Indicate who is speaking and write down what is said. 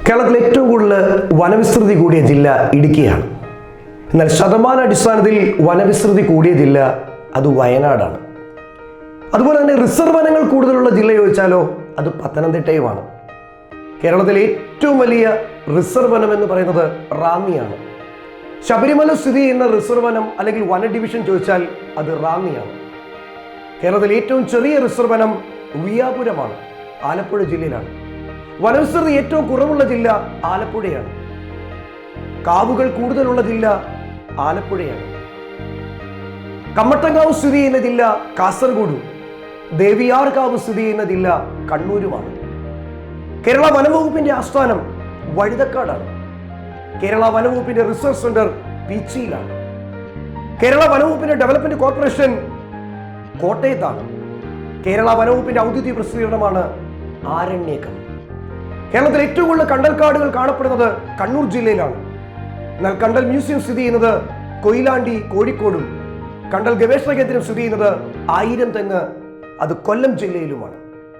Speaker 1: കേരളത്തിൽ ഏറ്റവും കൂടുതൽ വനവിസ്തൃതി കൂടിയ ജില്ല ഇടുക്കിയാണ്. എന്നാൽ ശതമാനാടിസ്ഥാനത്തിൽ വനവിസ്തൃതി കൂടിയ ജില്ല അത് വയനാടാണ്. അതുപോലെ തന്നെ റിസർവ് വനങ്ങൾ കൂടുതലുള്ള ജില്ല ചോദിച്ചാലോ അത് പത്തനംതിട്ടയുമാണ്. കേരളത്തിലെ ഏറ്റവും വലിയ റിസർവ് വനം എന്ന് പറയുന്നത് റാന്നിയാണ്. ശബരിമല സ്ഥിതി ചെയ്യുന്ന റിസർവ് വനം അല്ലെങ്കിൽ വന ഡിവിഷൻ ചോദിച്ചാൽ അത് റാന്നിയാണ്. കേരളത്തിലെ ഏറ്റവും ചെറിയ റിസർവ് വനം വിയാപുരമാണ്, ആലപ്പുഴ ജില്ലയിലാണ്. വനവിസ്തൃതി ഏറ്റവും കുറവുള്ള ജില്ല ആലപ്പുഴയാണ്. കാവുകൾ കൂടുതലുള്ള ജില്ല ആലപ്പുഴയാണ്. കമ്മട്ടങ്കാവ് സ്ഥിതി ചെയ്യുന്ന ജില്ല കാസർഗോഡും ദേവിയാർ കാവ് സ്ഥിതി ചെയ്യുന്ന ജില്ല കണ്ണൂരുമാണ്. കേരള വനവകുപ്പിന്റെ ആസ്ഥാനം വഴുതക്കാടാണ്. കേരള വനവകുപ്പിന്റെ റിസർച്ച് സെന്റർ പീച്ചിയിലാണ്. കേരള വനവകുപ്പിന്റെ ഡെവലപ്മെന്റ് കോർപ്പറേഷൻ കോട്ടയത്താണ്. കേരള വനവകുപ്പിന്റെ ഔദ്യോഗിക പ്രസിദ്ധീകരണമാണ് ആരണ്യകം. കേരളത്തിൽ ഏറ്റവും കൂടുതൽ കണ്ടൽക്കാടുകൾ കാണപ്പെടുന്നത് കണ്ണൂർ ജില്ലയിലാണ്. എന്നാൽ കണ്ടൽ മ്യൂസിയം സ്ഥിതി ചെയ്യുന്നത് കൊയിലാണ്ടി കോഴിക്കോടും കണ്ടൽ ഗവേഷണ കേന്ദ്രം സ്ഥിതി ചെയ്യുന്നത് 1000 തെങ്ങ് അത് കൊല്ലം ജില്ലയിലുമാണ്.